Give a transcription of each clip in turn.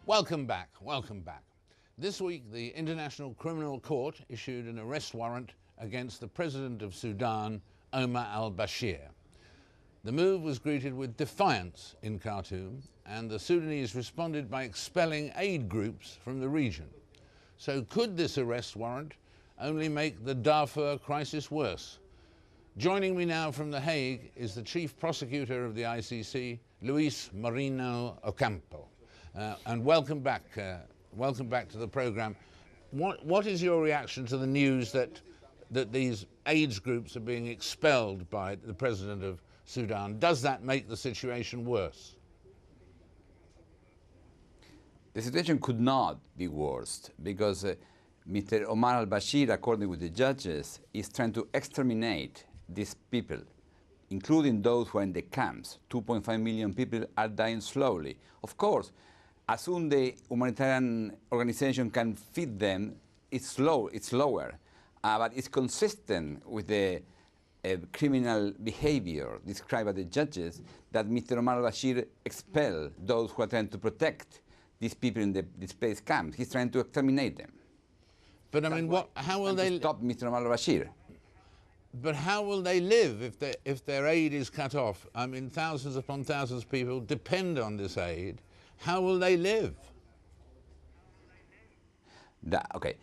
Welcome back, welcome back. This week, the International Criminal Court issued an arrest warrant against the president of Sudan, Omar al-Bashir. The move was greeted with defiance in Khartoum, and the Sudanese responded by expelling aid groups from the region. So could this arrest warrant only make the Darfur crisis worse? Joining me now from The Hague is the chief prosecutor of the ICC, Luis Moreno-Ocampo. And welcome back to the program. What is your reaction to the news that these AIDS groups are being expelled by the president of Sudan? Does that make the situation worse? The situation could not be worse because Mr. Omar al-Bashir, according with the judges, is trying to exterminate these people, including those who are in the camps. 2.5 million people are dying slowly. Of course, as soon the humanitarian organization can feed them, it's slower, but it's consistent with the criminal behavior described by the judges that Mr. Omar al-Bashir expel those who are trying to protect these people in the displaced camps. He's trying to exterminate them. But I mean, how will they stop Mr. Omar al-Bashir? But how will they live if their aid is cut off? I mean, thousands upon thousands of people depend on this aid. How will they live? Okay,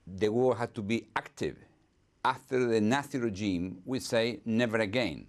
the war had to be active. After the Nazi regime, we say never again.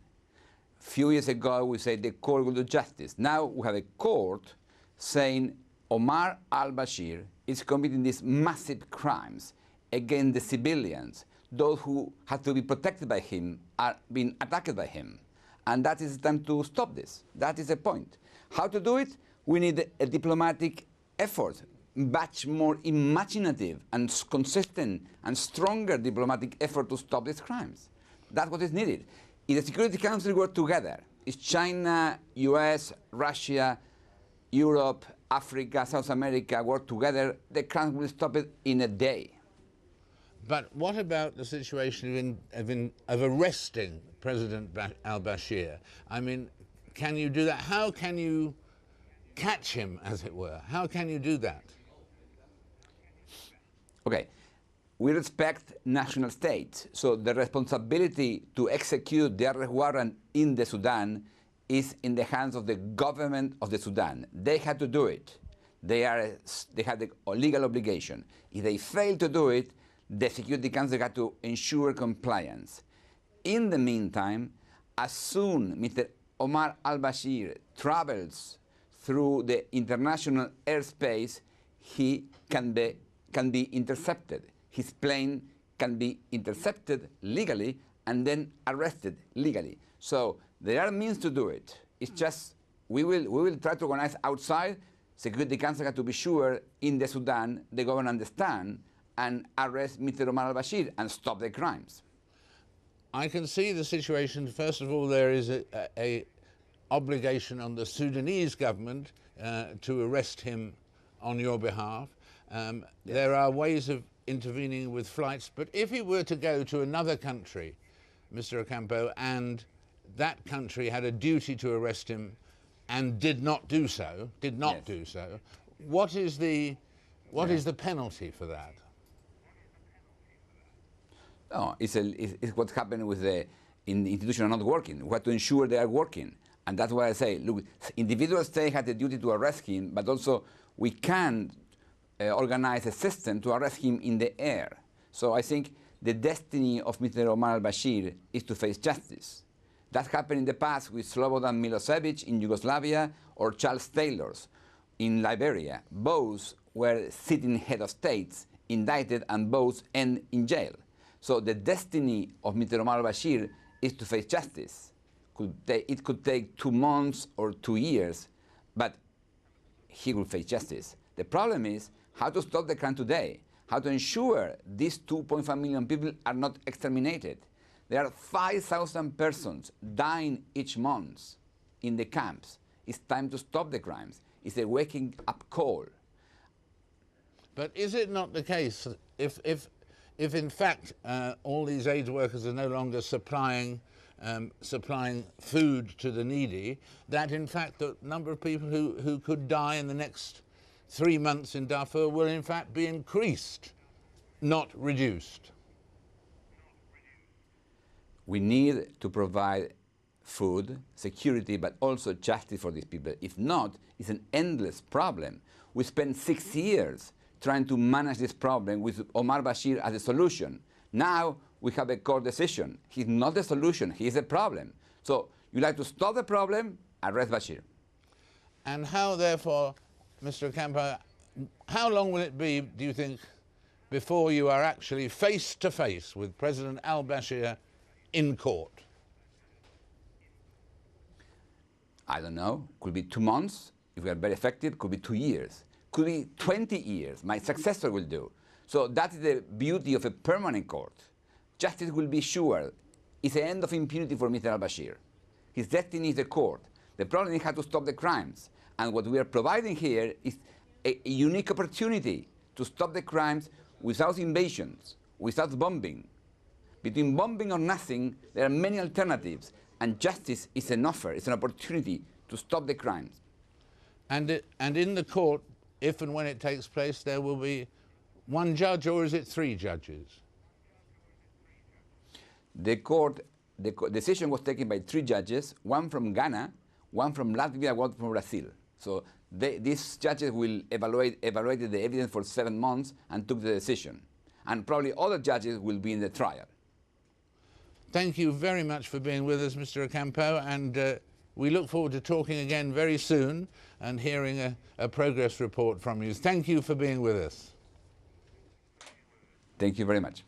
A few years ago, we said the court will do justice. Now we have a court saying Omar al-Bashir is committing these massive crimes against the civilians. Those who have to be protected by him are being attacked by him. And that is the time to stop this. That is the point. How to do it? We need a diplomatic effort, much more imaginative and consistent and stronger diplomatic effort to stop these crimes. That's what is needed. If the Security Council work together, it's China, US, Russia, Europe, Africa, South America work together, the crimes will stop it in a day. But what about the situation of arresting President al-Bashir? I mean, can you do that? How can you catch him, as it were? How can you do that? Okay, we respect national states, so the responsibility to execute the arrest warrant in the Sudan is in the hands of the government of the Sudan. They had to do it. They have the legal obligation. If they fail to do it, the Security Council had to ensure compliance. In the meantime, as soon Mr. Omar al-Bashir travels through the international airspace, he can be intercepted. His plane can be intercepted legally and then arrested legally. So there are means to do it. It's just we will try to organize outside. Security Council has to be sure in the Sudan the government understand and arrest Mr. Omar al-Bashir and stop the crimes. I can see the situation. First of all, there is a obligation on the Sudanese government to arrest him on your behalf. Yes. There are ways of intervening with flights, but if he were to go to another country, Mr. Ocampo, and that country had a duty to arrest him and did not do so, what is the penalty for that? No, it's what happened with the institutions are not working. We have to ensure they are working. And that's why I say, look, individual states have the duty to arrest him, but also we can organize a system to arrest him in the air. So I think the destiny of Mr. Omar al-Bashir is to face justice. That happened in the past with Slobodan Milosevic in Yugoslavia or Charles Taylor in Liberia. Both were sitting head of states, indicted, and both end in jail. So the destiny of Mr. Omar al-Bashir is to face justice. It could take 2 months or 2 years, but he will face justice. The problem is how to stop the crime today, how to ensure these 2.5 million people are not exterminated. There are 5,000 persons dying each month in the camps. It's time to stop the crimes. It's a waking up call. But is it not the case if in fact all these aid workers are no longer supplying food to the needy, that in fact the number of people who could die in the next 3 months in Darfur will in fact be increased, not reduced? We need to provide food, security, but also justice for these people. If not, it's an endless problem. We spent 6 years trying to manage this problem with Omar Bashir as a solution. Now we have a court decision. He's not the solution, he's the problem. So you like to stop the problem, arrest Bashir. And how, therefore, Mr. Ocampo, how long will it be, do you think, before you are actually face to face with President al-Bashir in court? I don't know. Could be 2 months. If we are very effective, could be 2 years. Could be 20 years. My successor will do. So that is the beauty of a permanent court. Justice will be sure. It's the end of impunity for Mr. al-Bashir. His destiny is the court. The problem is how to stop the crimes. And what we are providing here is a unique opportunity to stop the crimes without invasions, without bombing. Between bombing or nothing, there are many alternatives. And justice is an offer, it's an opportunity to stop the crimes. And in the court, if and when it takes place, there will be one judge, or is it 3 judges? The decision was taken by 3 judges, one from Ghana, one from Latvia, one from Brazil. So these judges will evaluated the evidence for 7 months and took the decision. And probably other judges will be in the trial. Thank you very much for being with us, Mr. Ocampo, and we look forward to talking again very soon and hearing a progress report from you. Thank you for being with us. Thank you very much.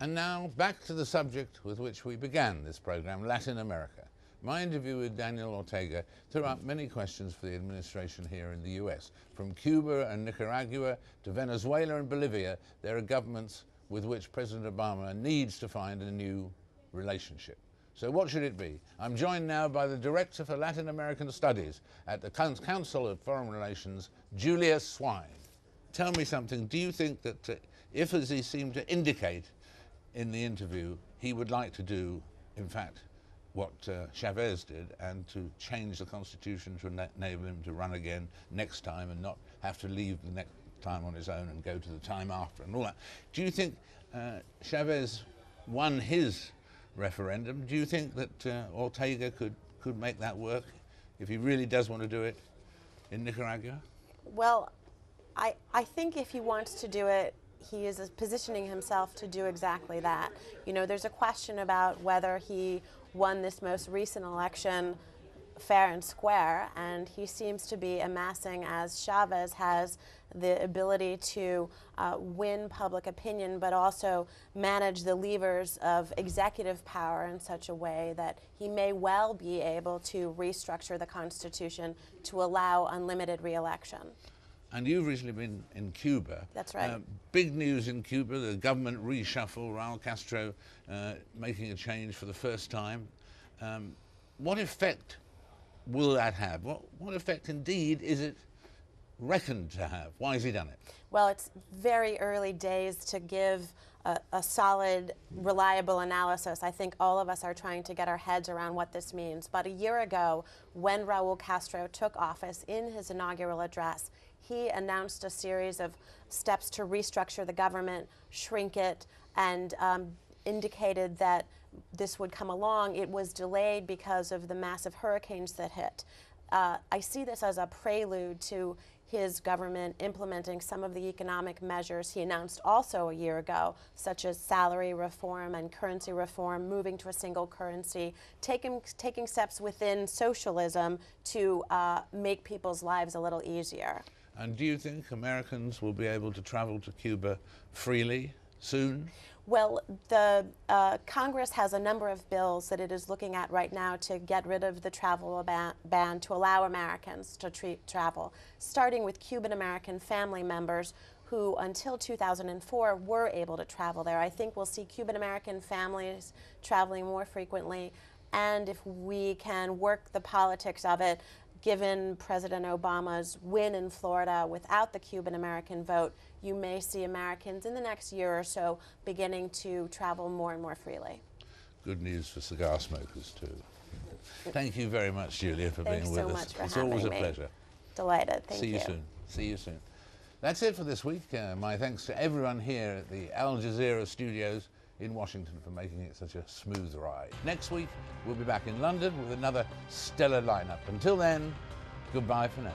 And now back to the subject with which we began this program, Latin America. My interview with Daniel Ortega threw up many questions for the administration here in the US. From Cuba and Nicaragua to Venezuela and Bolivia, there are governments with which President Obama needs to find a new relationship. So what should it be? I'm joined now by the Director for Latin American Studies at the Council of Foreign Relations, Julia Sweig. Tell me something, do you think that if, as he seemed to indicate in the interview, he would like to do, in fact, what Chavez did, and to change the constitution to enable him to run again next time and not have to leave the next time on his own and go to the time after and all that. Do you think Chavez won his referendum? Do you think that Ortega could make that work if he really does want to do it in Nicaragua? Well, I think if he wants to do it, he is positioning himself to do exactly that. You know, there's a question about whether he won this most recent election fair and square, and he seems to be amassing, as Chavez has, the ability to win public opinion, but also manage the levers of executive power in such a way that he may well be able to restructure the Constitution to allow unlimited re-election. And you've recently been in Cuba. That's right. Big news in Cuba, the government reshuffle, Raul Castro making a change for the first time. What effect will that have? What effect indeed is it reckoned to have? Why has he done it? Well, it's very early days to give a solid, reliable analysis. I think all of us are trying to get our heads around what this means. But a year ago, when Raul Castro took office, in his inaugural address, he announced a series of steps to restructure the government, shrink it, and indicated that this would come along. It was delayed because of the massive hurricanes that hit. I see this as a prelude to his government implementing some of the economic measures he announced also a year ago, such as salary reform and currency reform, moving to a single currency, taking steps within socialism to make people's lives a little easier. And do you think Americans will be able to travel to Cuba freely soon? Well, the Congress has a number of bills that it is looking at right now to get rid of the travel ban to allow Americans to travel, starting with Cuban-American family members who until 2004 were able to travel there. I think we'll see Cuban-American families traveling more frequently, and if we can work the politics of it, given President Obama's win in Florida without the Cuban-American vote, you may see Americans in the next year or so beginning to travel more and more freely. Good news for cigar smokers too. Thank you very much, Julia, for being with us. Thanks so much for it's having always a me. pleasure. Delighted. Thank you. See you soon. See you soon. That's it for this week. My thanks to everyone here at the Al Jazeera studios in Washington for making it such a smooth ride. Next week, we'll be back in London with another stellar lineup. Until then, goodbye for now.